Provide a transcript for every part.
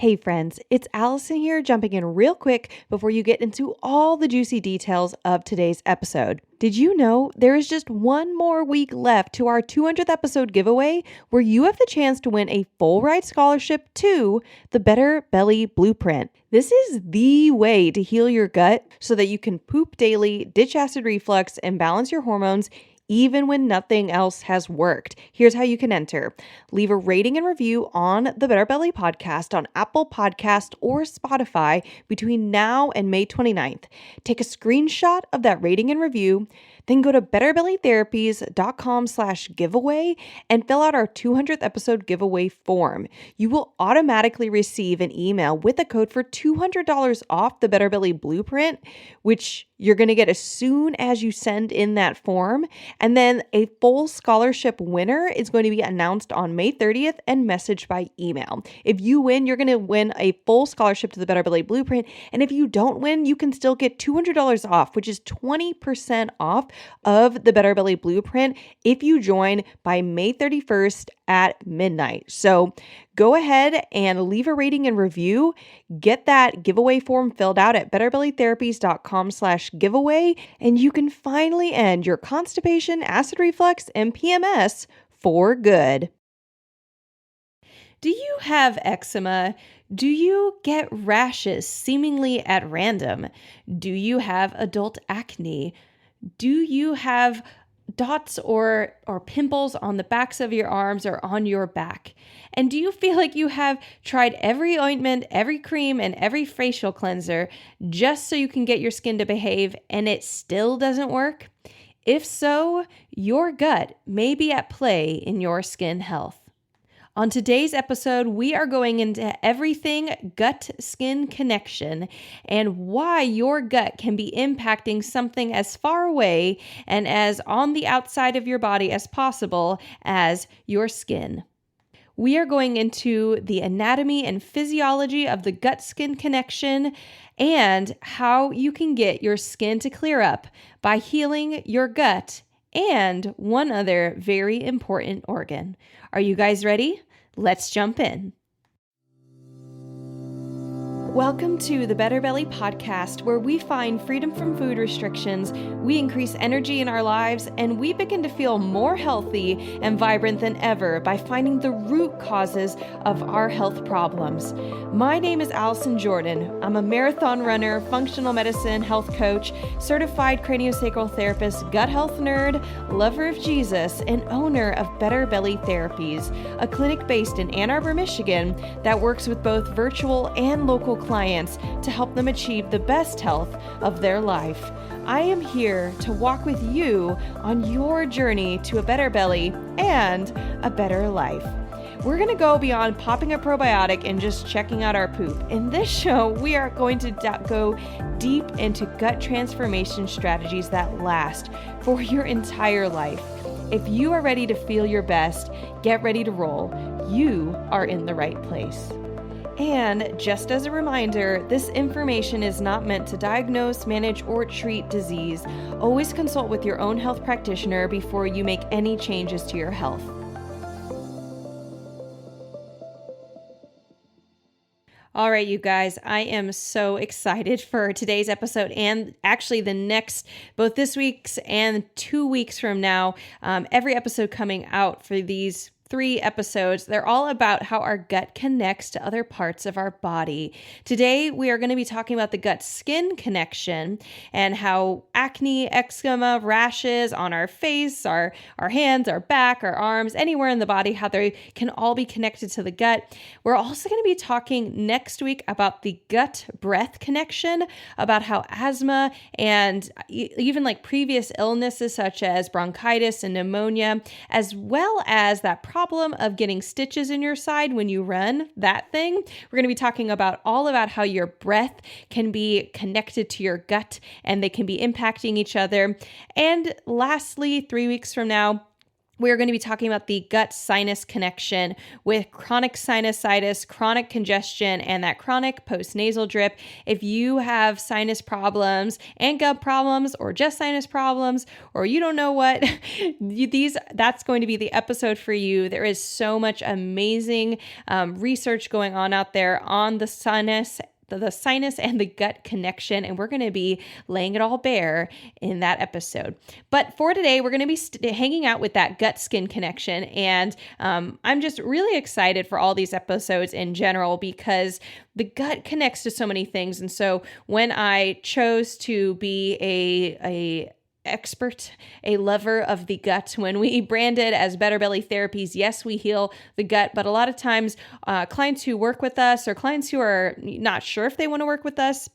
Hey friends, it's Allison here, jumping in real quick before you get into all the juicy details of today's episode. Did you know there is just one more week left to our 200th episode giveaway where you have the chance to win a full ride scholarship to the Better Belly Blueprint? This is the way to heal your gut so that you can poop daily, ditch acid reflux, and balance your hormones even when nothing else has worked. Here's how you can enter. Leave a rating and review on the Better Belly podcast on Apple Podcast or Spotify between now and May 29th. Take a screenshot of that rating and review, then go to betterbellytherapies.com/giveaway and fill out our 200th episode giveaway form. You will automatically receive an email with a code for $200 off the Better Belly Blueprint, which you're going to get as soon as you send in that form. And then a full scholarship winner is going to be announced on May 30th and messaged by email. If you win, you're going to win a full scholarship to the Better Belly Blueprint. And if you don't win, you can still get $200 off, which is 20% off of the Better Belly Blueprint if you join by May 31st at midnight. So go ahead and leave a rating and review. Get that giveaway form filled out at betterbellytherapies.com/giveaway, and you can finally end your constipation, acid reflux, and PMS for good. Do you have eczema? Do you get rashes seemingly at random? Do you have adult acne? Do you have dots or pimples on the backs of your arms or on your back? And do you feel like you have tried every ointment, every cream, and every facial cleanser just so you can get your skin to behave and it still doesn't work? If so, your gut may be at play in your skin health. On today's episode, we are going into everything gut-skin connection and why your gut can be impacting something as far away and as on the outside of your body as possible as your skin. We are going into the anatomy and physiology of the gut-skin connection and how you can get your skin to clear up by healing your gut and one other very important organ. Are you guys ready? Let's jump in. Welcome to the Better Belly podcast, where we find freedom from food restrictions, we increase energy in our lives, and we begin to feel more healthy and vibrant than ever by finding the root causes of our health problems. My name is Allison Jordan. I'm a marathon runner, functional medicine health coach, certified craniosacral therapist, gut health nerd, lover of Jesus, and owner of Better Belly Therapies, a clinic based in Ann Arbor, Michigan that works with both virtual and local clients to help them achieve the best health of their life. I am here to walk with you on your journey to a better belly and a better life. We're going to go beyond popping a probiotic and just checking out our poop. In this show, we are going to go deep into gut transformation strategies that last for your entire life. If you are ready to feel your best, get ready to roll. You are in the right place. And just as a reminder, this information is not meant to diagnose, manage, or treat disease. Always consult with your own health practitioner before you make any changes to your health. All right, you guys, I am so excited for today's episode and actually the next, both this week's and 2 weeks from now, every episode coming out for these 3 episodes. They're all about how our gut connects to other parts of our body. Today, we are going to be talking about the gut-skin connection and how acne, eczema, rashes on our face, our hands, our back, our arms, anywhere in the body, how they can all be connected to the gut. We're also going to be talking next week about the gut-breath connection, about how asthma and even like previous illnesses such as bronchitis and pneumonia, as well as that problem of getting stitches in your side when you run, that thing. We're going to be talking about all about how your breath can be connected to your gut and they can be impacting each other. And lastly, 3 weeks from now, We're going to be talking about the gut-sinus connection with chronic sinusitis, chronic congestion, and that chronic postnasal drip. If you have sinus problems and gut problems, or just sinus problems, or you don't know what, that's going to be the episode for you. There is so much amazing research going on out there on the sinus and the gut connection, and we're going to be laying it all bare in that episode. But for today, we're going to be hanging out with that gut-skin connection, and I'm just really excited for all these episodes in general because the gut connects to so many things. And so when I chose to be a lover of the gut, when we branded as Better Belly Therapies, yes, we heal the gut, but a lot of times clients who work with us or clients who are not sure if they want to work with us,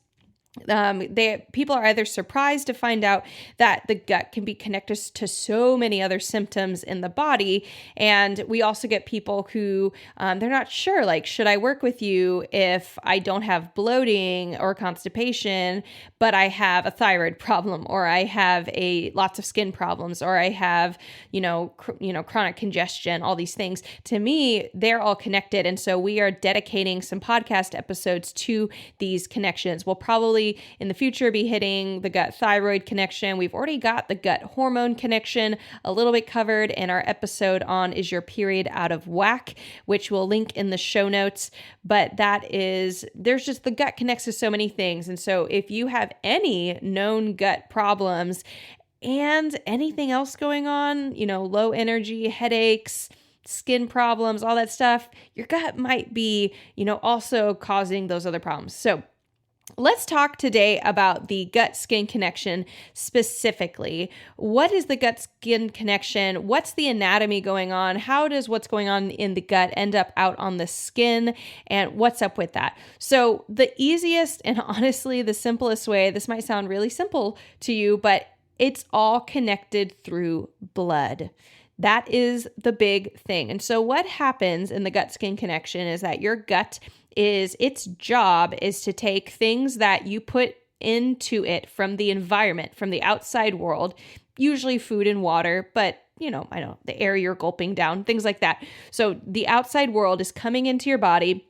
people are either surprised to find out that the gut can be connected to so many other symptoms in the body. And we also get people who they're not sure, like, should I work with you if I don't have bloating or constipation, but I have a thyroid problem, or I have lots of skin problems, or I have, chronic congestion, all these things. To me, they're all connected. And so we are dedicating some podcast episodes to these connections. We'll probably in the future be hitting the gut thyroid connection. We've already got the gut hormone connection a little bit covered in our episode on Is Your Period Out of Whack, which we'll link in the show notes. But there's just, the gut connects to so many things. And so if you have any known gut problems and anything else going on, low energy, headaches, skin problems, all that stuff, your gut might be, also causing those other problems. So let's talk today about the gut-skin connection specifically. What is the gut-skin connection? What's the anatomy going on? How does what's going on in the gut end up out on the skin? And what's up with that? So the easiest and honestly the simplest way, this might sound really simple to you, but it's all connected through blood. That is the big thing. And so what happens in the gut-skin connection is that your gut its job is to take things that you put into it from the environment, from the outside world, usually food and water, but I know the air you're gulping down, things like that. So the outside world is coming into your body,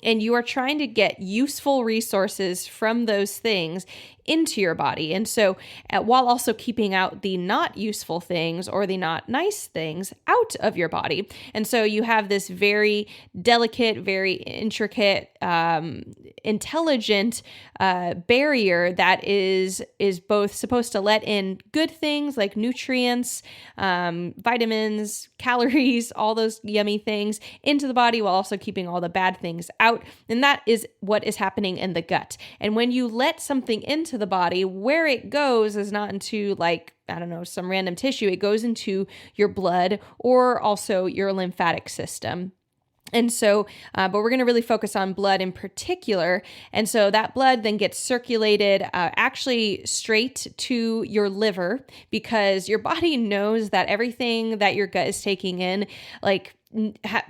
and you are trying to get useful resources from those things into your body. And so while also keeping out the not useful things or the not nice things out of your body. And so you have this very delicate, very intricate, intelligent barrier that is both supposed to let in good things like nutrients, vitamins, calories, all those yummy things into the body while also keeping all the bad things out. And that is what is happening in the gut. And when you let something into the body, where it goes is not into some random tissue. It goes into your blood or also your lymphatic system. And so, but we're going to really focus on blood in particular. And so that blood then gets circulated actually straight to your liver, because your body knows that everything that your gut is taking in,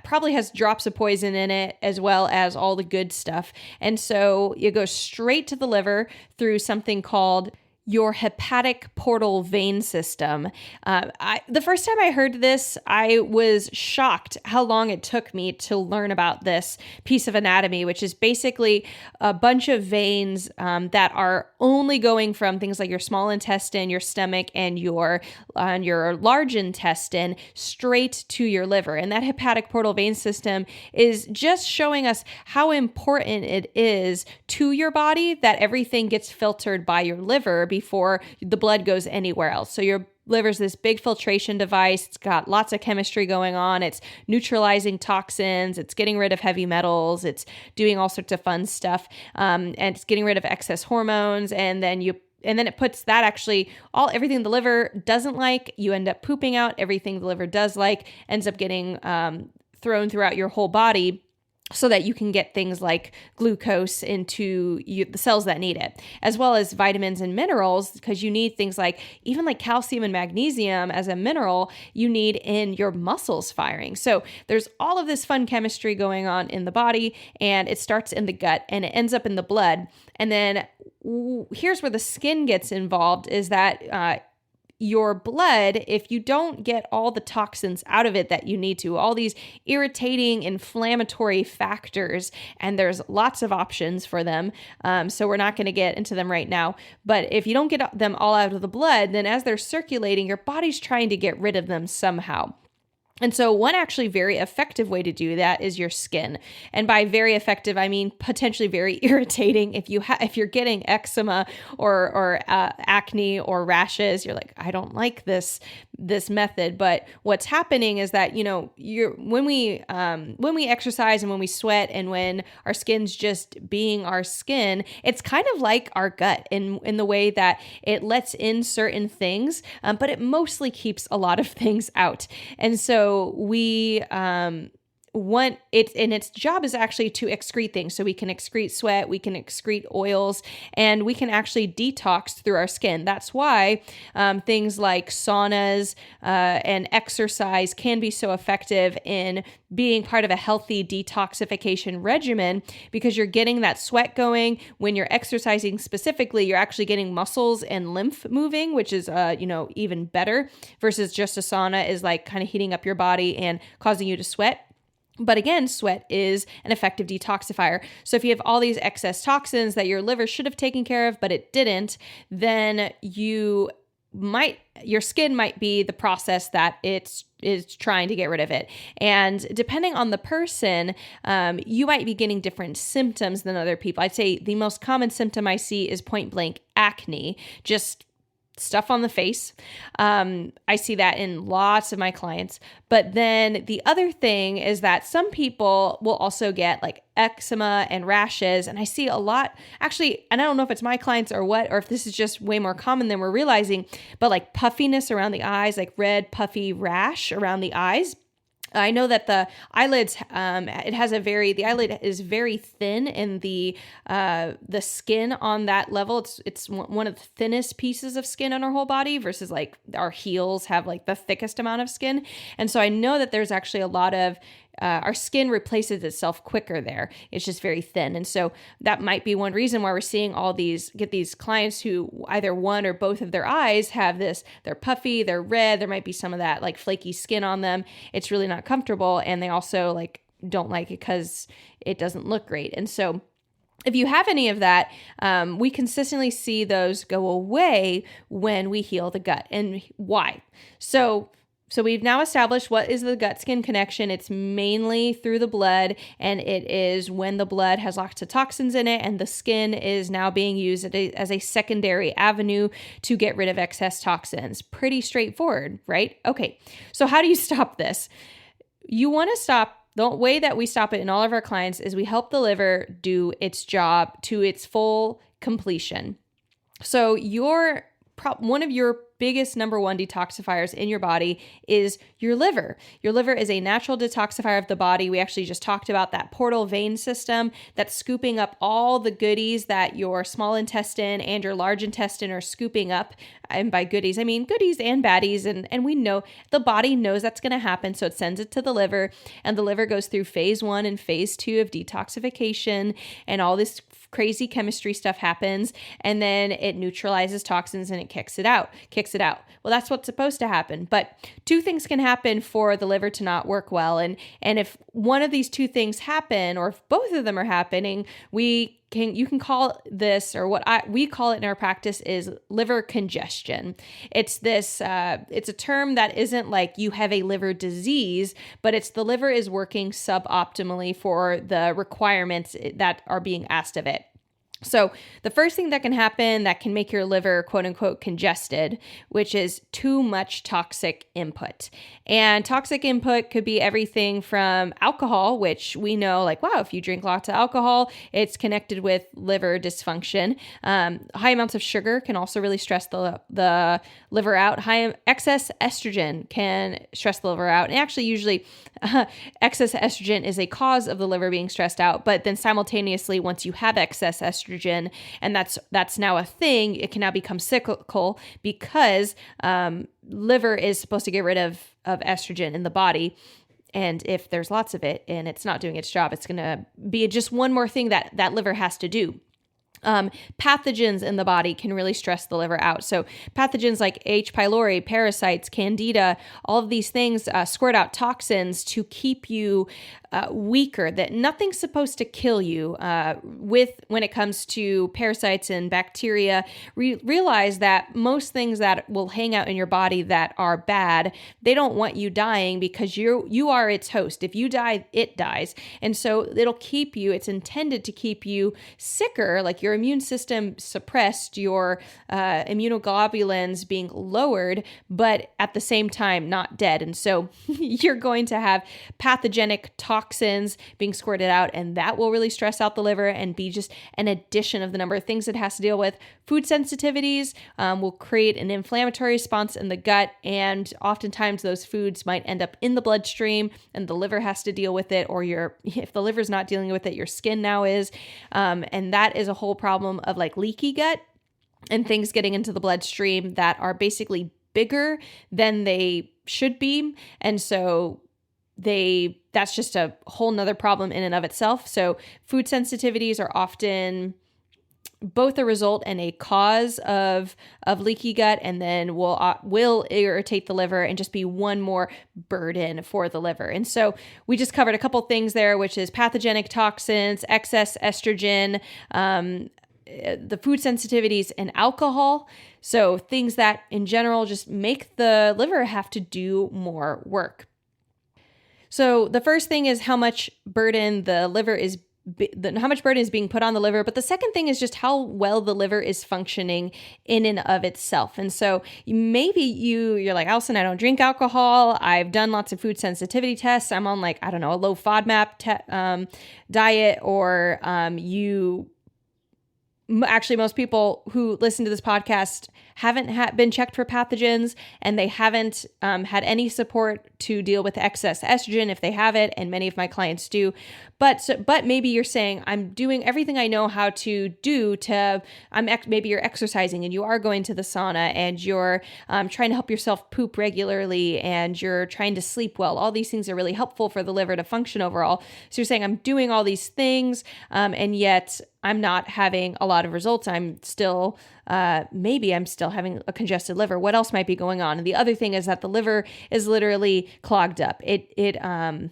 probably has drops of poison in it as well as all the good stuff. And so it goes straight to the liver through something called your hepatic portal vein system. The first time I heard this, I was shocked how long it took me to learn about this piece of anatomy, which is basically a bunch of veins that are only going from things like your small intestine, your stomach, and your large intestine straight to your liver. And that hepatic portal vein system is just showing us how important it is to your body that everything gets filtered by your liver before the blood goes anywhere else. So your liver's this big filtration device. It's got lots of chemistry going on. It's neutralizing toxins. It's getting rid of heavy metals. It's doing all sorts of fun stuff. And it's getting rid of excess hormones. And then it puts that everything the liver doesn't like, you end up pooping out. Everything the liver does like ends up getting thrown throughout your whole body, so that you can get things like glucose into the cells that need it, as well as vitamins and minerals, because you need things like calcium and magnesium as a mineral you need in your muscles firing. So there's all of this fun chemistry going on in the body, and it starts in the gut and it ends up in the blood. And then here's where the skin gets involved, is that your blood, if you don't get all the toxins out of it that you need to, all these irritating, inflammatory factors, and there's lots of options for them. So we're not going to get into them right now. But if you don't get them all out of the blood, then as they're circulating, your body's trying to get rid of them somehow. And so one actually very effective way to do that is your skin. And by very effective, I mean potentially very irritating. If you're getting eczema or acne or rashes, you're like, I don't like this method. But what's happening is that, when we exercise and when we sweat and when our skin's just being our skin, it's kind of like our gut in the way that it lets in certain things, but it mostly keeps a lot of things out. And so we want it, and its job is actually to excrete things. So we can excrete sweat, we can excrete oils, and we can actually detox through our skin. That's why things like saunas and exercise can be so effective in being part of a healthy detoxification regimen, because you're getting that sweat going. When you're exercising specifically, you're actually getting muscles and lymph moving, which is even better, versus just a sauna is like kind of heating up your body and causing you to sweat. But again, sweat is an effective detoxifier. So if you have all these excess toxins that your liver should have taken care of, but it didn't, then your skin might be the process that is trying to get rid of it. And depending on the person, you might be getting different symptoms than other people. I'd say the most common symptom I see is point blank acne, just stuff on the face. I see that in lots of my clients. But then the other thing is that some people will also get like eczema and rashes. And I see a lot, actually, and I don't know if it's my clients or what, or if this is just way more common than we're realizing, but like puffiness around the eyes, like red puffy rash around the eyes. I know that the eyelids, the eyelid is very thin, and the skin on that level, it's one of the thinnest pieces of skin on our whole body, versus like our heels have like the thickest amount of skin. And so I know that there's actually a lot of our skin replaces itself quicker there. It's just very thin. And so that might be one reason why we're seeing get these clients who either one or both of their eyes have this, they're puffy, they're red, there might be some of that like flaky skin on them. It's really not comfortable. And they also like don't like it because it doesn't look great. And so if you have any of that, we consistently see those go away when we heal the gut. And why? So we've now established what is the gut-skin connection. It's mainly through the blood, and it is when the blood has lots of toxins in it, and the skin is now being used as a secondary avenue to get rid of excess toxins. Pretty straightforward, right? Okay, so how do you stop this? You want to stop. The way that we stop it in all of our clients is we help the liver do its job to its full completion. So one of your biggest number one detoxifiers in your body is your liver. Your liver is a natural detoxifier of the body. We actually just talked about that portal vein system that's scooping up all the goodies that your small intestine and your large intestine are scooping up. And by goodies, I mean goodies and baddies. And we know the body knows that's going to happen. So it sends it to the liver, and the liver goes through phase 1 and phase 2 of detoxification, and all this crazy chemistry stuff happens, and then it neutralizes toxins and it kicks it out. Well, that's what's supposed to happen. But two things can happen for the liver to not work well. And if one of these two things happen, or if both of them are happening, you can call this, or what we call it in our practice, is liver congestion. It's this, it's a term that isn't like you have a liver disease, but it's the liver is working suboptimally for the requirements that are being asked of it. So the first thing that can happen that can make your liver quote unquote congested, which is too much toxic input. And toxic input could be everything from alcohol, which we know like, wow, if you drink lots of alcohol, it's connected with liver dysfunction. High amounts of sugar can also really stress the liver out. Excess estrogen can stress the liver out. And actually usually excess estrogen is a cause of the liver being stressed out. But then simultaneously, once you have excess estrogen, and that's now a thing, it can now become cyclical, because liver is supposed to get rid of estrogen in the body. And if there's lots of it and it's not doing its job, it's going to be just one more thing that liver has to do. Pathogens in the body can really stress the liver out. So pathogens like H. pylori, parasites, candida, all of these things squirt out toxins to keep you weaker, that nothing's supposed to kill you. When it comes to parasites and bacteria, realize that most things that will hang out in your body that are bad, they don't want you dying because you are its host. If you die, it dies. And so it'll keep you, it's intended to keep you sicker, like your immune system suppressed, your immunoglobulins being lowered, but at the same time, not dead. And so you're going to have pathogenic toxins being squirted out, and that will really stress out the liver and be just an addition of the number of things it has to deal with. Food sensitivities will create an inflammatory response in the gut, and oftentimes those foods might end up in the bloodstream, and the liver has to deal with it, or if the liver's not dealing with it, your skin now is. And that is a whole problem of like leaky gut and things getting into the bloodstream that are basically bigger than they should be. And so that's just a whole nother problem in and of itself. So food sensitivities are often both a result and a cause of leaky gut, and then will irritate the liver and just be one more burden for the liver. And so we just covered a couple things there, which is pathogenic toxins, excess estrogen, the food sensitivities, and alcohol. So things that in general just make the liver have to do more work. So the first thing is how much burden is being put on the liver. But the second thing is just how well the liver is functioning in and of itself. And so maybe you're like, Allison, I don't drink alcohol. I've done lots of food sensitivity tests. I'm on a low FODMAP diet, or actually, most people who listen to this podcast haven't been checked for pathogens, and they haven't had any support to deal with excess estrogen if they have it, and many of my clients do. But maybe you're saying, I'm doing everything I know how to do maybe you're exercising and you are going to the sauna, and you're trying to help yourself poop regularly, and you're trying to sleep well. All these things are really helpful for the liver to function overall. So you're saying, I'm doing all these things, and yet I'm not having a lot of results. I'm still having a congested liver. What else might be going on? And the other thing is that the liver is literally clogged up. And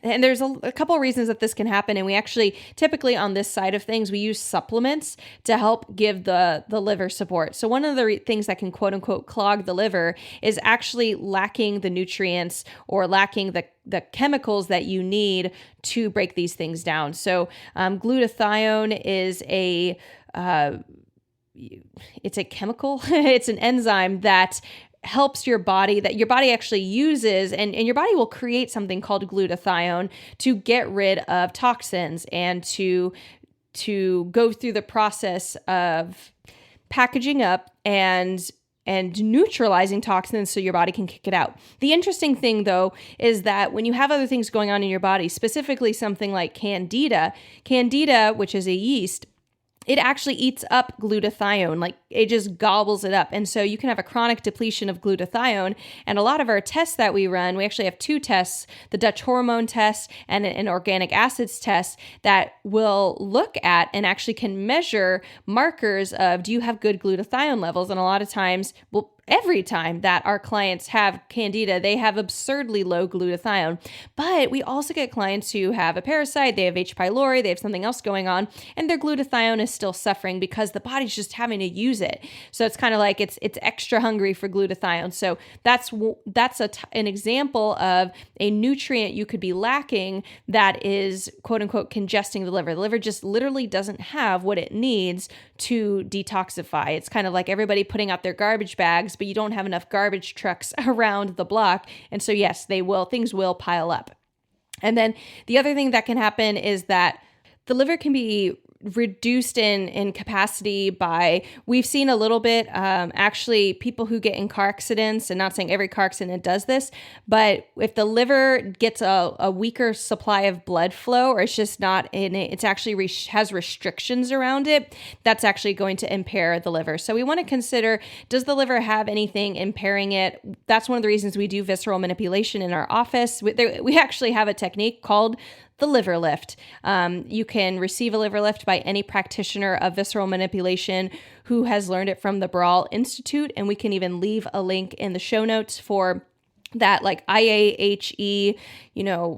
there's a couple of reasons that this can happen. And we actually, typically on this side of things, we use supplements to help give the liver support. So one of the things that can quote unquote clog the liver is actually lacking the nutrients or lacking the chemicals that you need to break these things down. So glutathione is it's a chemical, it's an enzyme that helps your body, that your body actually uses, and your body will create something called glutathione to get rid of toxins and to go through the process of packaging up and neutralizing toxins so your body can kick it out. The interesting thing, though, is that when you have other things going on in your body, specifically something like candida, which is a yeast, it actually eats up glutathione, like it just gobbles it up. And so you can have a chronic depletion of glutathione. And a lot of our tests that we run, we actually have two tests, the Dutch hormone test and an organic acids test, that will look at and actually can measure markers of, do you have good glutathione levels? And a lot of times, every time that our clients have candida, they have absurdly low glutathione. But we also get clients who have a parasite, they have H. pylori, they have something else going on, and their glutathione is still suffering because the body's just having to use it. So it's kind of like it's extra hungry for glutathione. So that's an example of a nutrient you could be lacking that is quote unquote congesting the liver. The liver just literally doesn't have what it needs to detoxify. It's kind of like everybody putting out their garbage bags, but you don't have enough garbage trucks around the block. And so yes, things will pile up. And then the other thing that can happen is that the liver can be reduced in capacity by, we've seen a little bit, actually people who get in car accidents, and not saying every car accident does this, but if the liver gets a weaker supply of blood flow, or it's just not in it, it's actually has restrictions around it, that's actually going to impair the liver. So we want to consider, does the liver have anything impairing it? That's one of the reasons we do visceral manipulation in our office. We actually have a technique called the liver lift. You can receive a liver lift by any practitioner of visceral manipulation who has learned it from the Brawl Institute, and we can even leave a link in the show notes for that, like IAHE,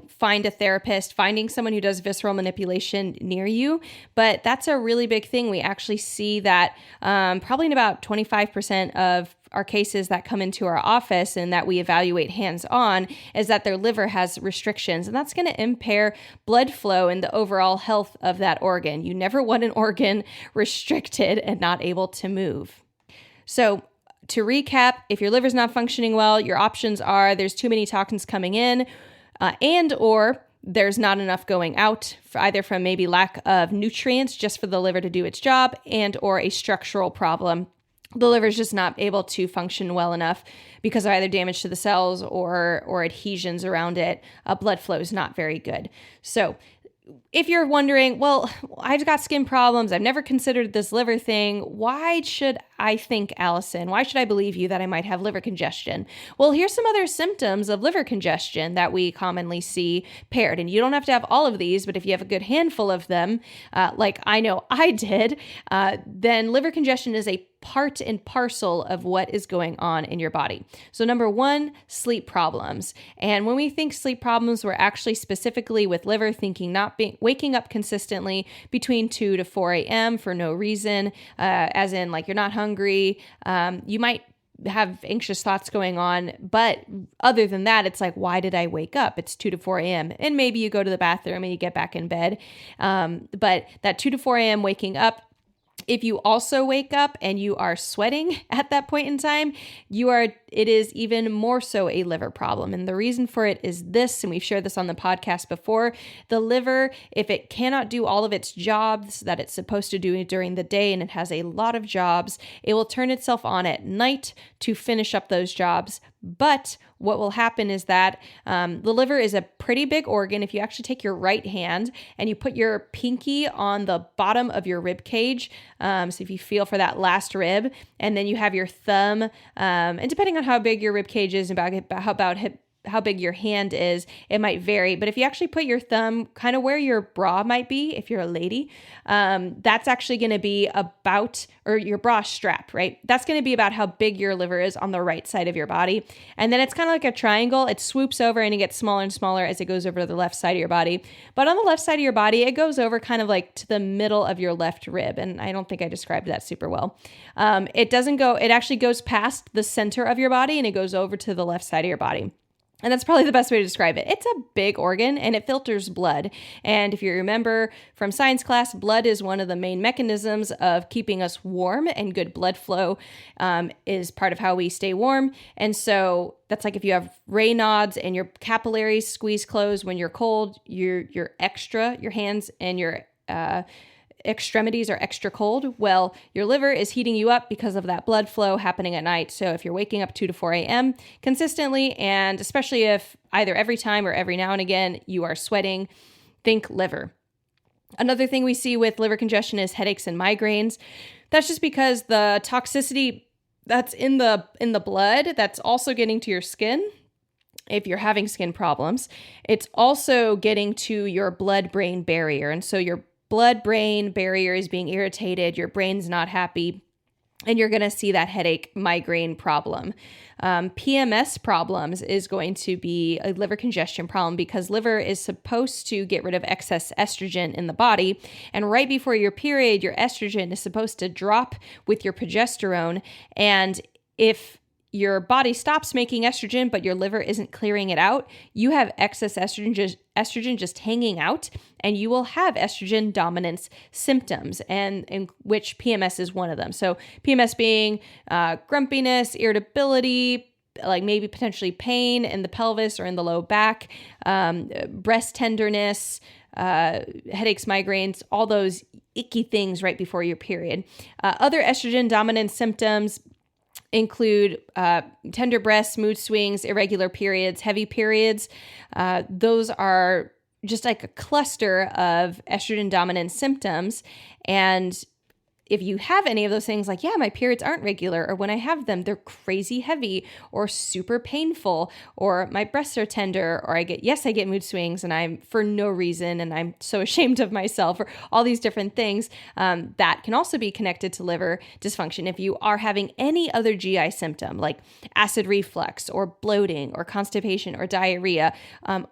find a therapist, finding someone who does visceral manipulation near you. But that's a really big thing. We actually see that probably in about 25% of our cases that come into our office and that we evaluate hands-on is that their liver has restrictions, and that's going to impair blood flow and the overall health of that organ. You never want an organ restricted and not able to move. So to recap, if your liver's not functioning well, your options are there's too many toxins coming in and or there's not enough going out, either from maybe lack of nutrients just for the liver to do its job and or a structural problem. The liver is just not able to function well enough because of either damage to the cells or adhesions around it. Blood flow is not very good. So if you're wondering, well, I've got skin problems, I've never considered this liver thing, why should I think, Allison? Why should I believe you that I might have liver congestion? Well, here's some other symptoms of liver congestion that we commonly see paired. And you don't have to have all of these, but if you have a good handful of them, like I know I did, then liver congestion is a part and parcel of what is going on in your body. So number one, sleep problems. And when we think sleep problems, we're actually specifically with liver thinking waking up consistently between 2 to 4 a.m. for no reason, as in like you're not hungry. You might have anxious thoughts going on, but other than that, it's like, why did I wake up? It's 2 to 4 a.m. And maybe you go to the bathroom and you get back in bed. But that 2 to 4 a.m. waking up, if you also wake up and you are sweating at that point in time, it is even more so a liver problem. And the reason for it is this, and we've shared this on the podcast before, the liver, if it cannot do all of its jobs that it's supposed to do during the day, and it has a lot of jobs, it will turn itself on at night to finish up those jobs. But what will happen is that the liver is a pretty big organ. If you actually take your right hand and you put your pinky on the bottom of your rib cage, so if you feel for that last rib, and then you have your thumb, and depending on how big your rib cage is and about how big your hand is, it might vary. But if you actually put your thumb kind of where your bra might be, if you're a lady, that's actually going to be about, or your bra strap, right? That's going to be about how big your liver is on the right side of your body. And then it's kind of like a triangle. It swoops over and it gets smaller and smaller as it goes over to the left side of your body. But on the left side of your body, it goes over kind of like to the middle of your left rib. And I don't think I described that super well. It actually goes past the center of your body and it goes over to the left side of your body. And that's probably the best way to describe it. It's a big organ and it filters blood. And if you remember from science class, blood is one of the main mechanisms of keeping us warm, and good blood flow is part of how we stay warm. And so that's like if you have Raynaud's and your capillaries squeeze closed when you're cold, your hands and your extremities are extra cold. Well, your liver is heating you up because of that blood flow happening at night. So if you're waking up 2 to 4 a.m. consistently, and especially if either every time or every now and again you are sweating, think liver. Another thing we see with liver congestion is headaches and migraines. That's just because the toxicity that's in the blood, that's also getting to your skin. If you're having skin problems, it's also getting to your blood-brain barrier. And so your blood-brain barrier is being irritated, your brain's not happy, and you're going to see that headache, migraine problem. PMS problems is going to be a liver congestion problem because liver is supposed to get rid of excess estrogen in the body. And right before your period, your estrogen is supposed to drop with your progesterone. And if your body stops making estrogen, but your liver isn't clearing it out, you have excess estrogen just hanging out, and you will have estrogen dominance symptoms, and in which PMS is one of them. So PMS being grumpiness, irritability, like maybe potentially pain in the pelvis or in the low back, breast tenderness, headaches, migraines, all those icky things right before your period. Other estrogen dominance symptoms include tender breasts, mood swings, irregular periods, heavy periods. Those are just like a cluster of estrogen dominant symptoms. And if you have any of those things, like, yeah, my periods aren't regular, or when I have them, they're crazy heavy or super painful, or my breasts are tender, or I get mood swings and I'm for no reason and I'm so ashamed of myself, or all these different things, that can also be connected to liver dysfunction. If you are having any other GI symptom like acid reflux or bloating or constipation or diarrhea,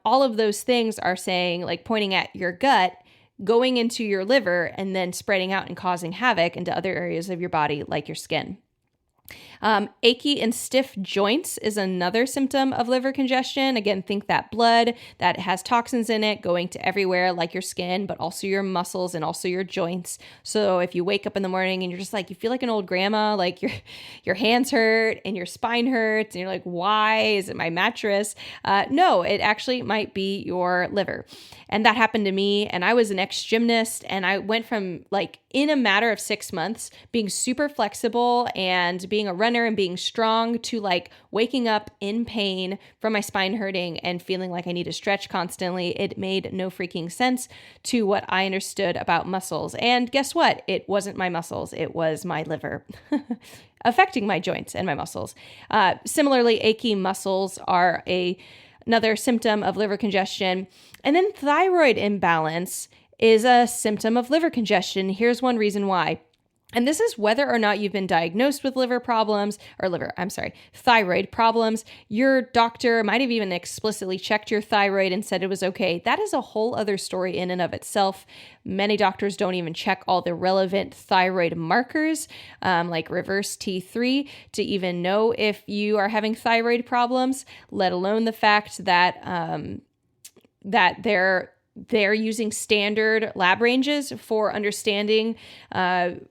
all of those things are saying, like, pointing at your gut, going into your liver, and then spreading out and causing havoc into other areas of your body, like your skin. Achy and stiff joints is another symptom of liver congestion. Again, think that blood that has toxins in it going to everywhere, like your skin, but also your muscles and also your joints. So if you wake up in the morning and you're just like, you feel like an old grandma, like your hands hurt and your spine hurts, and you're like, why? Is it my mattress? No, it actually might be your liver. And that happened to me. And I was an ex-gymnast, and I went from, like, in a matter of 6 months, being super flexible and being a runner and being strong, to like waking up in pain from my spine hurting and feeling like I need to stretch constantly. It made no freaking sense to what I understood about muscles. And guess what? It wasn't my muscles. It was my liver affecting my joints and my muscles. Similarly, achy muscles are another symptom of liver congestion. And then thyroid imbalance is a symptom of liver congestion. Here's one reason why. And this is whether or not you've been diagnosed with thyroid problems. Your doctor might have even explicitly checked your thyroid and said it was okay. That is a whole other story in and of itself. Many doctors don't even check all the relevant thyroid markers, like reverse T3, to even know if you are having thyroid problems, let alone the fact that that they're using standard lab ranges for understanding and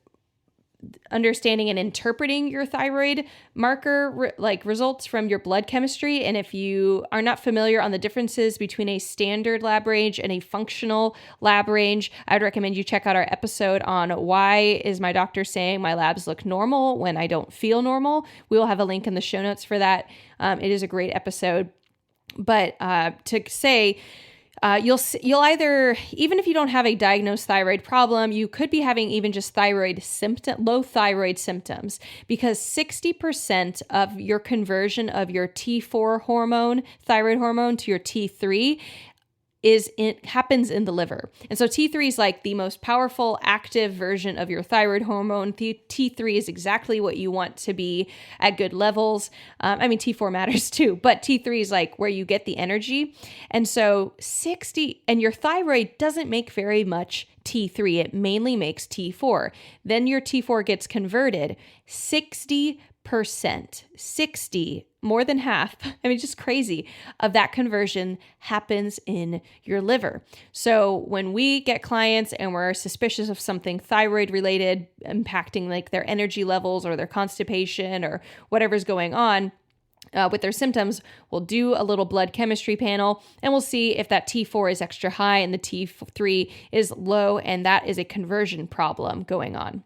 interpreting your thyroid marker, results from your blood chemistry. And if you are not familiar on the differences between a standard lab range and a functional lab range, I'd recommend you check out our episode on why is my doctor saying my labs look normal when I don't feel normal. We will have a link in the show notes for that. It is a great episode. But to say, you'll either, even if you don't have a diagnosed thyroid problem, you could be having even just low thyroid symptoms, because 60% of your conversion of your T4 hormone, thyroid hormone, to your T3 happens in the liver. And so T3 is like the most powerful active version of your thyroid hormone. T3 is exactly what you want to be at good levels. T4 matters too, but T3 is like where you get the energy. And so and your thyroid doesn't make very much T3. It mainly makes T4. Then your T4 gets converted. 60%, more than half, just crazy, of that conversion happens in your liver. So when we get clients and we're suspicious of something thyroid related impacting like their energy levels or their constipation or whatever's going on with their symptoms, we'll do a little blood chemistry panel and we'll see if that T4 is extra high and the T3 is low, and that is a conversion problem going on.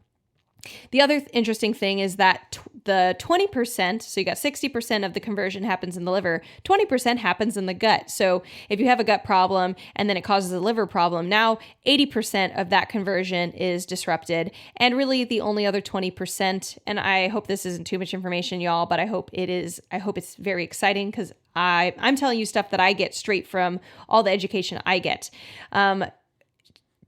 The other interesting thing is that the 20%, so you got 60% of the conversion happens in the liver, 20% happens in the gut. So if you have a gut problem and then it causes a liver problem, now 80% of that conversion is disrupted. And really the only other 20%, and I hope this isn't too much information, y'all, but I hope it's very exciting, because I'm telling you stuff that I get straight from all the education I get.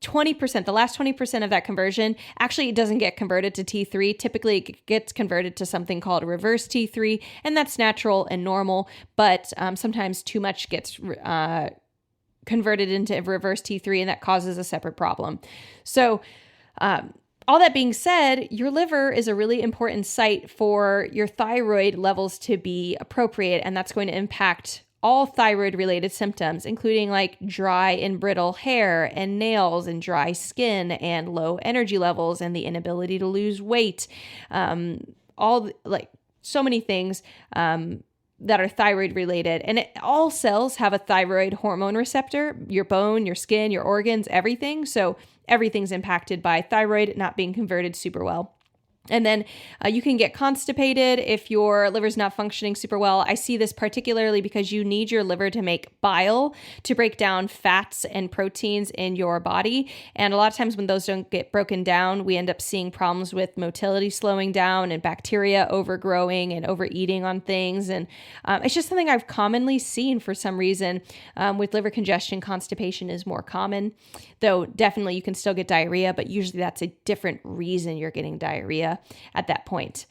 20%, the last 20% of that conversion, actually it doesn't get converted to T3. Typically it gets converted to something called reverse T3, and that's natural and normal, but sometimes too much gets converted into reverse T3, and that causes a separate problem. So all that being said, your liver is a really important site for your thyroid levels to be appropriate, and that's going to impact all thyroid related symptoms, including like dry and brittle hair and nails and dry skin and low energy levels and the inability to lose weight. So many things that are thyroid related. And all cells have a thyroid hormone receptor, your bone, your skin, your organs, everything. So everything's impacted by thyroid not being converted super well. And then you can get constipated if your liver's not functioning super well. I see this particularly because you need your liver to make bile to break down fats and proteins in your body. And a lot of times when those don't get broken down, we end up seeing problems with motility slowing down and bacteria overgrowing and overeating on things. And it's just something I've commonly seen for some reason. With liver congestion, constipation is more common, though definitely you can still get diarrhea, but usually that's a different reason you're getting diarrhea at that point.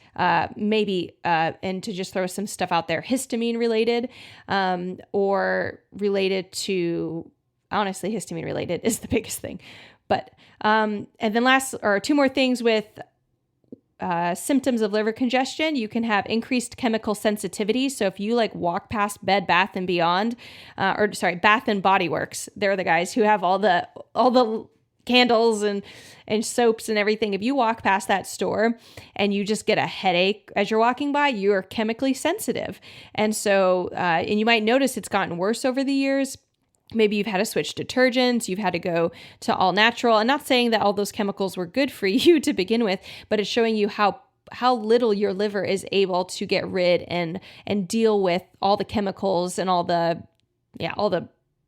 Maybe, and to just throw some stuff out there, histamine related, or related to, honestly, histamine related is the biggest thing. But, and then last, or two more things with symptoms of liver congestion. You can have increased chemical sensitivity. So if you like walk past Bath and Beyond, Bath and Body Works, they're the guys who have all the candles and soaps and everything. If you walk past that store and you just get a headache as you're walking by, you're chemically sensitive. And so, and you might notice it's gotten worse over the years. Maybe you've had to switch detergents, you've had to go to all natural. I'm not saying that all those chemicals were good for you to begin with, but it's showing you how little your liver is able to get rid and deal with all the chemicals and all the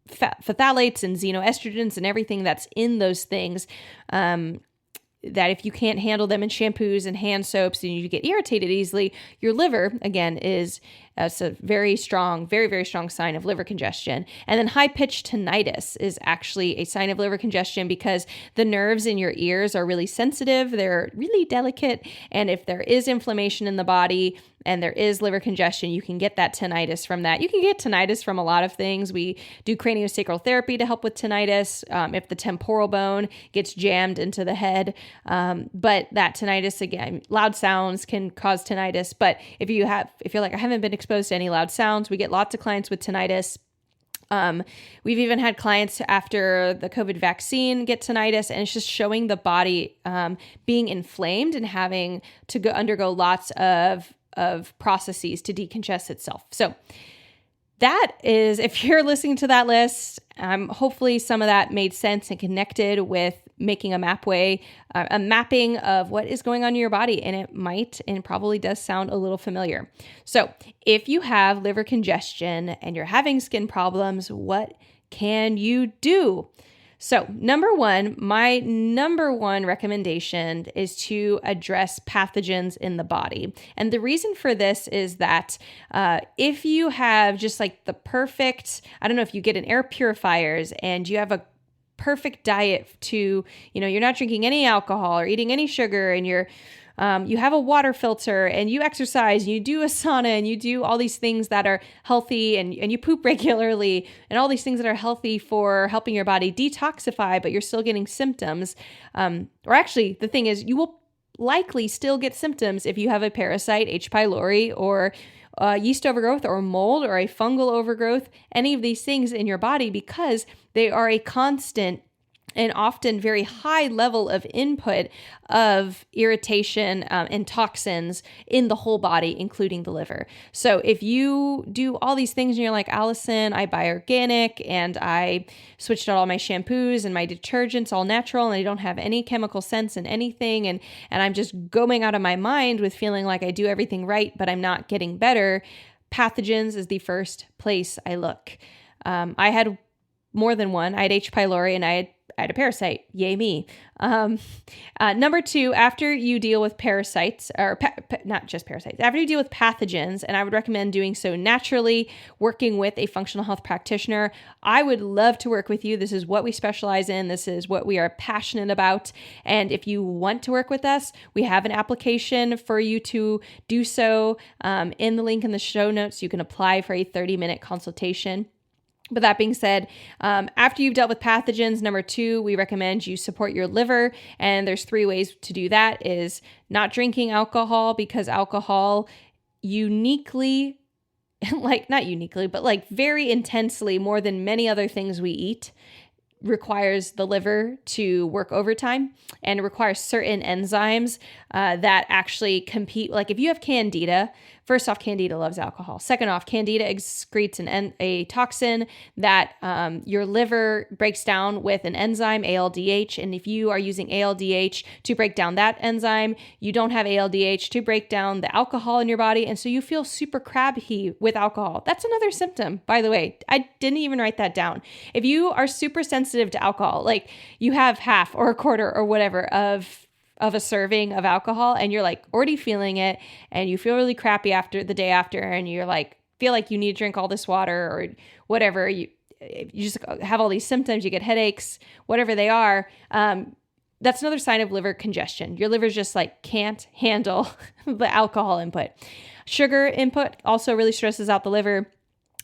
phthalates and xenoestrogens and everything that's in those things, that if you can't handle them in shampoos and hand soaps and you get irritated easily, your liver, again, is a very strong, very, very strong sign of liver congestion. And then high-pitched tinnitus is actually a sign of liver congestion because the nerves in your ears are really sensitive. They're really delicate. And if there is inflammation in the body and there is liver congestion, you can get that tinnitus from that. You can get tinnitus from a lot of things. We do craniosacral therapy to help with tinnitus if the temporal bone gets jammed into the head. But that tinnitus, again, loud sounds can cause tinnitus. But if you're like, I haven't been exposed to any loud sounds, we get lots of clients with tinnitus. We've even had clients after the COVID vaccine get tinnitus, and it's just showing the body being inflamed and having to undergo lots of processes to decongest itself. So that is, if you're listening to that list, hopefully some of that made sense and connected with making a mapping of what is going on in your body. And it might and probably does sound a little familiar. So if you have liver congestion and you're having skin problems, what can you do? So my number one recommendation is to address pathogens in the body. And the reason for this is that if you have just like the perfect, I don't know, if you get an air purifiers and you have a perfect diet to, you're not drinking any alcohol or eating any sugar, and you have a water filter and you exercise, and you do a sauna, and you do all these things that are healthy, and you poop regularly, and all these things that are healthy for helping your body detoxify, but you're still getting symptoms. Or actually, the thing is, you will likely still get symptoms if you have a parasite, H. pylori, or yeast overgrowth, or mold, or a fungal overgrowth, any of these things in your body, because they are a constant and often very high level of input of irritation and toxins in the whole body, including the liver. So if you do all these things and you're like, Allison, I buy organic and I switched out all my shampoos and my detergents all natural, and I don't have any chemical sense in anything, and I'm just going out of my mind with feeling like I do everything right, but I'm not getting better, pathogens is the first place I look. I had more than one. I had H. pylori and I had a parasite. Yay me. Number two, after you deal with parasites, or not just parasites, after you deal with pathogens, and I would recommend doing so naturally, working with a functional health practitioner. I would love to work with you. This is what we specialize in. This is what we are passionate about. And if you want to work with us, we have an application for you to do so. In the link in the show notes, you can apply for a 30-minute consultation. But that being said, after you've dealt with pathogens, number two, we recommend you support your liver. And there's 3 ways to do that: is not drinking alcohol, because alcohol uniquely, not uniquely, but like very intensely, more than many other things we eat, requires the liver to work overtime, and it requires certain enzymes that actually compete. Like if you have candida, first off, candida loves alcohol. Second off, candida excretes a toxin that your liver breaks down with an enzyme, ALDH. And if you are using ALDH to break down that enzyme, you don't have ALDH to break down the alcohol in your body. And so you feel super crabby with alcohol. That's another symptom, by the way. I didn't even write that down. If you are super sensitive to alcohol, like you have half or a quarter or whatever of a serving of alcohol, and you're like already feeling it, and you feel really crappy after the day after, and you're like, feel like you need to drink all this water or whatever, you just have all these symptoms, you get headaches, whatever they are, that's another sign of liver congestion. Your liver's just like can't handle the alcohol input. Sugar input also really stresses out the liver.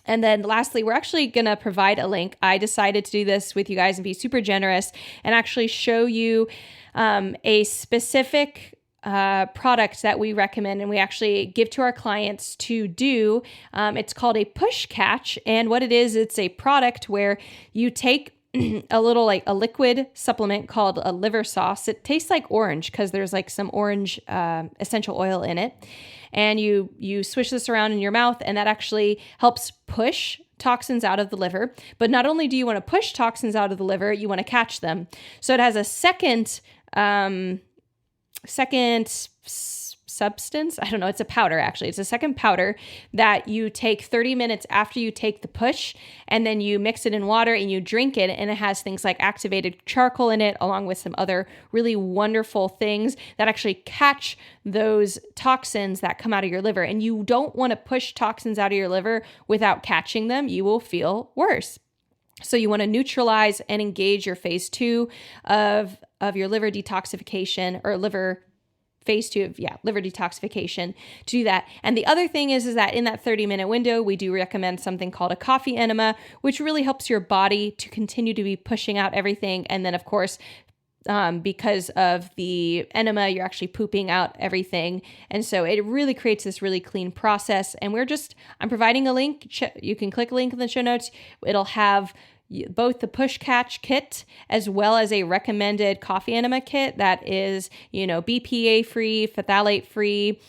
And then lastly, we're actually going to provide a link. I decided to do this with you guys and be super generous and actually show you a specific product that we recommend and we actually give to our clients to do. It's called a push catch. And what it is, it's a product where you take a little like a liquid supplement called a liver sauce. It tastes like orange because there's like some orange essential oil in it. And you swish this around in your mouth, and that actually helps push toxins out of the liver. But not only do you want to push toxins out of the liver, you want to catch them. So it has a second substance. I don't know. It's a powder, actually. It's a second powder that you take 30 minutes after you take the push, and then you mix it in water and you drink it. And it has things like activated charcoal in it, along with some other really wonderful things that actually catch those toxins that come out of your liver. And you don't want to push toxins out of your liver without catching them. You will feel worse. So you want to neutralize and engage your phase 2 of your liver detoxification, or phase 2 of liver detoxification, to do that. And the other thing is that in that 30-minute window, we do recommend something called a coffee enema, which really helps your body to continue to be pushing out everything. And then, of course, because of the enema, you're actually pooping out everything. And so it really creates this really clean process. And I'm providing a link. You can click a link in the show notes. It'll have both the push catch kit as well as a recommended coffee enema kit that is, BPA free, phthalate free,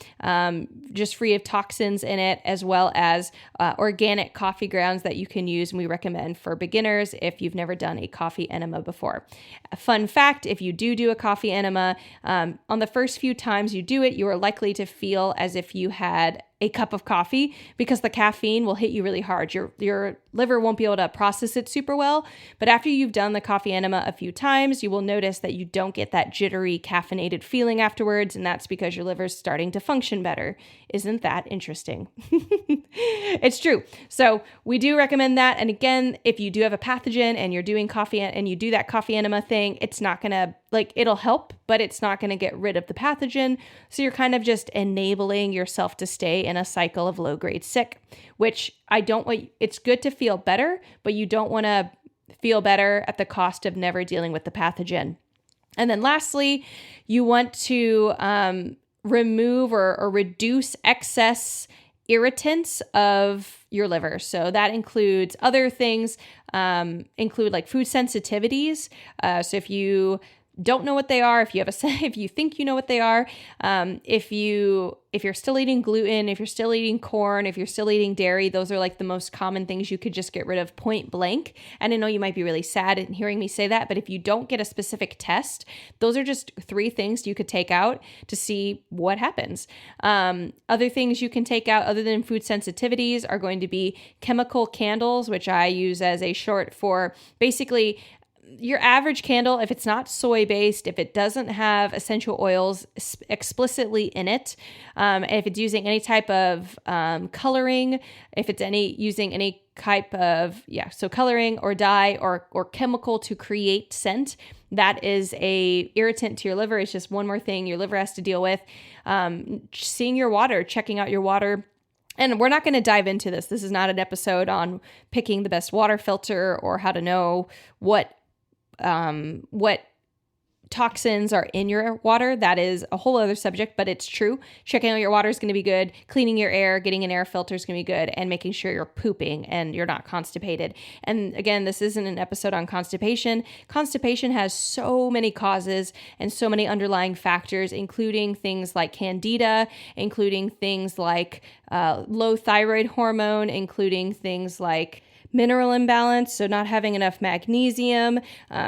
just free of toxins in it, as well as organic coffee grounds that you can use. And we recommend for beginners if you've never done a coffee enema before. A fun fact, if you do a coffee enema, on the first few times you do it, you are likely to feel as if you had a cup of coffee, because the caffeine will hit you really hard. Your liver won't be able to process it super well. But after you've done the coffee enema a few times, you will notice that you don't get that jittery caffeinated feeling afterwards. And that's because your liver's starting to function better. Isn't that interesting? It's true. So we do recommend that. And again, if you do have a pathogen and you're doing coffee and you do that coffee enema thing, it's not going to it'll help, but it's not going to get rid of the pathogen. So you're kind of just enabling yourself to stay in a cycle of low-grade sick, which it's good to feel better, but you don't want to feel better at the cost of never dealing with the pathogen. And then lastly, you want to remove or reduce excess irritants of your liver. So that includes other things, include like food sensitivities. So if you don't know what they are, if you think you know what they are, if you're still eating gluten, if you're still eating corn, if you're still eating dairy, those are like the most common things you could just get rid of point blank. And I know you might be really sad in hearing me say that, but if you don't get a specific test, those are just 3 things you could take out to see what happens. Other things you can take out other than food sensitivities are going to be chemical candles, which I use as a short for basically your average candle. If it's not soy-based, if it doesn't have essential oils explicitly in it, if it's using any type of coloring, if it's using any type of, coloring or dye or chemical to create scent, that is a irritant to your liver. It's just one more thing your liver has to deal with. Seeing your water, checking out your water. And we're not going to dive into this. This is not an episode on picking the best water filter or how to know what toxins are in your water. That is a whole other subject, but it's true. Checking out your water is going to be good. Cleaning your air, getting an air filter is going to be good, and making sure you're pooping and you're not constipated. And again, this isn't an episode on constipation. Constipation has so many causes and so many underlying factors, including things like candida, including things like low thyroid hormone, including things like mineral imbalance, so not having enough magnesium.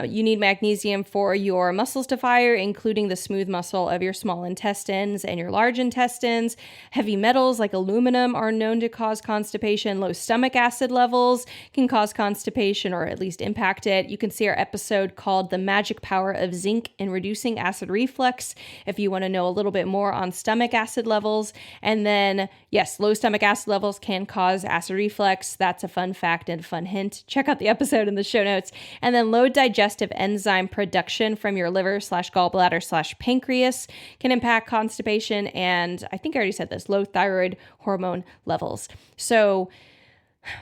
You need magnesium for your muscles to fire, including the smooth muscle of your small intestines and your large intestines. Heavy metals like aluminum are known to cause constipation. Low stomach acid levels can cause constipation or at least impact it. You can see our episode called The Magic Power of Zinc in Reducing Acid Reflux if you want to know a little bit more on stomach acid levels. And then, yes, low stomach acid levels can cause acid reflux. That's a fun fact and a fun hint. Check out the episode in the show notes. And then low digestive enzyme production from your liver / gallbladder / pancreas can impact constipation. And I think I already said this, low thyroid hormone levels. So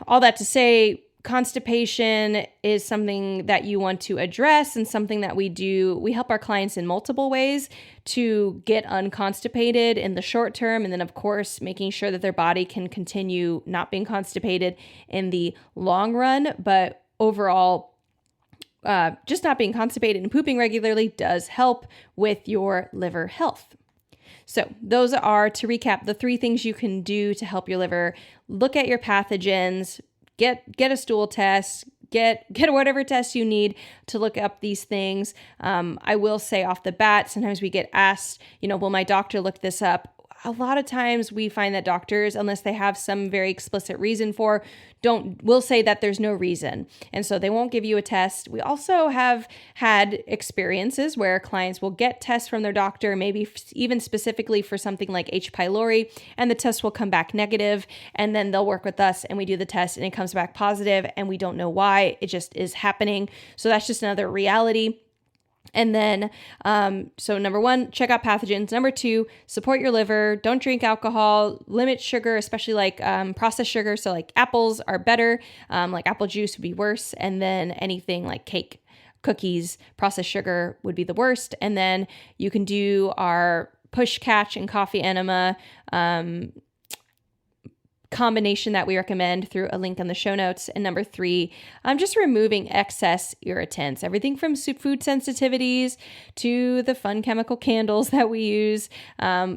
all that to say, constipation is something that you want to address and something that we do. We help our clients in multiple ways to get unconstipated in the short term. And then, of course, making sure that their body can continue not being constipated in the long run. But overall, just not being constipated and pooping regularly does help with your liver health. So those are, to recap, the 3 things you can do to help your liver. Look at your pathogens, get a stool test, get whatever test you need to look up these things. I will say off the bat, sometimes we get asked, will my doctor look this up? A lot of times we find that doctors, unless they have some very explicit reason will say that there's no reason. And so they won't give you a test. We also have had experiences where clients will get tests from their doctor, maybe even specifically for something like H. pylori, and the test will come back negative, and then they'll work with us and we do the test and it comes back positive and we don't know why. It just is happening. So that's just another reality. And then, so number 1, check out pathogens. Number 2, support your liver. Don't drink alcohol. Limit sugar, especially like processed sugar. So like apples are better. Like apple juice would be worse. And then anything like cake, cookies, processed sugar would be the worst. And then you can do our push catch and coffee enema combination that we recommend through a link in the show notes. And number 3, just removing excess irritants, everything from food sensitivities to the fun chemical candles that we use,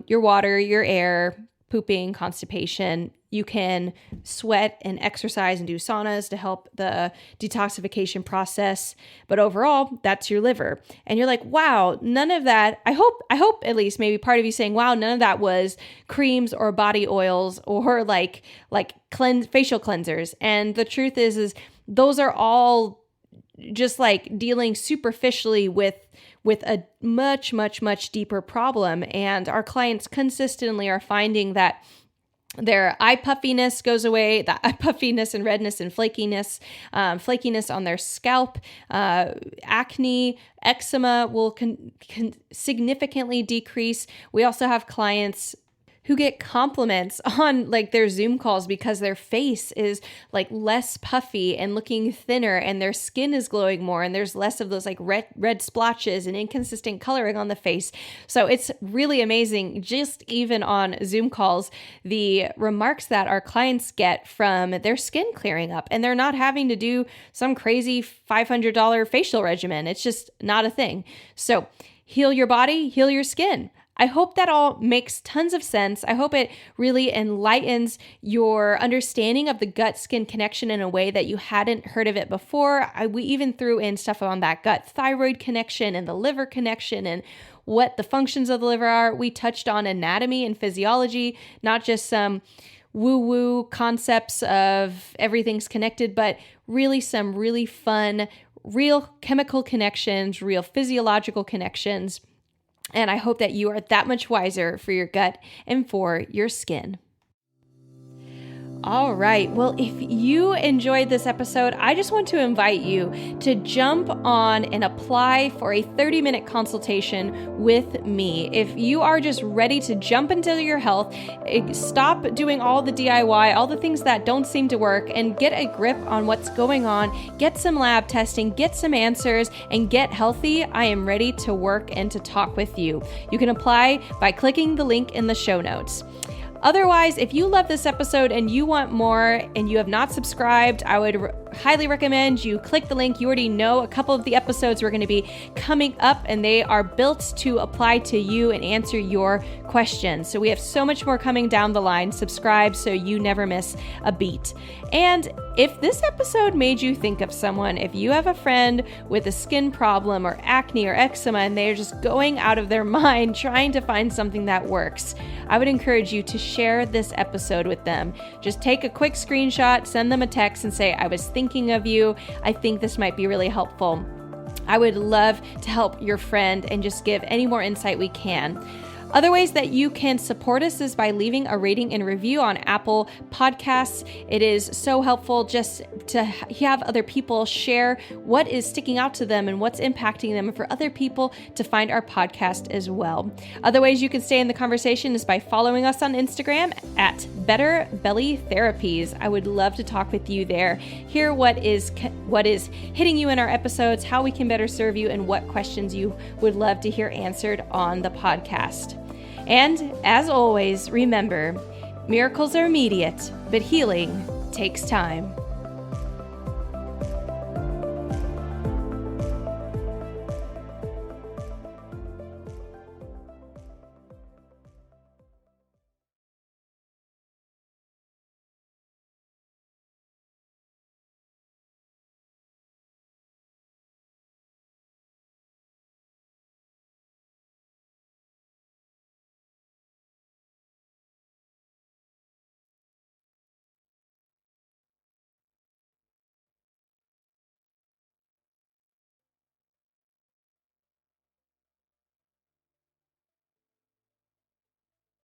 your water, your air, pooping, constipation. You can sweat and exercise and do saunas to help the detoxification process. But overall, that's your liver. And you're like, wow, none of that. I hope at least maybe part of you saying, wow, none of that was creams or body oils or like facial cleansers. And the truth is those are all just like dealing superficially with a much, much, much deeper problem. And our clients consistently are finding that their eye puffiness goes away, the eye puffiness and redness and flakiness on their scalp, acne, eczema will significantly decrease. We also have clients who get compliments on like their Zoom calls because their face is like less puffy and looking thinner and their skin is glowing more and there's less of those like red splotches and inconsistent coloring on the face. So it's really amazing, just even on Zoom calls, the remarks that our clients get from their skin clearing up, and they're not having to do some crazy $500 facial regimen. It's just not a thing. So heal your body, heal your skin. I hope that all makes tons of sense. I hope it really enlightens your understanding of the gut-skin connection in a way that you hadn't heard of it before. We even threw in stuff on that gut-thyroid connection and the liver connection and what the functions of the liver are. We touched on anatomy and physiology, not just some woo-woo concepts of everything's connected, but really some really fun, real chemical connections, real physiological connections. And I hope that you are that much wiser for your gut and for your skin. All right. Well, if you enjoyed this episode, I just want to invite you to jump on and apply for a 30-minute consultation with me. If you are just ready to jump into your health, stop doing all the DIY, all the things that don't seem to work, and get a grip on what's going on, get some lab testing, get some answers, and get healthy, I am ready to work and to talk with you. You can apply by clicking the link in the show notes. Otherwise, if you love this episode and you want more and you have not subscribed, I would highly recommend you click the link. You already know a couple of the episodes we're going to be coming up, and they are built to apply to you and answer your questions. So we have so much more coming down the line. Subscribe so you never miss a beat. And if this episode made you think of someone, if you have a friend with a skin problem or acne or eczema and they're just going out of their mind trying to find something that works, I would encourage you to share this episode with them. Just take a quick screenshot, send them a text and say, I was thinking of you. I think this might be really helpful. I would love to help your friend and just give any more insight we can. Other ways that you can support us is by leaving a rating and review on Apple Podcasts. It is so helpful just to have other people share what is sticking out to them and what's impacting them, and for other people to find our podcast as well. Other ways you can stay in the conversation is by following us on Instagram at Better Belly Therapies. I would love to talk with you there, hear what is hitting you in our episodes, how we can better serve you, and what questions you would love to hear answered on the podcast. And as always, remember, miracles are immediate, but healing takes time.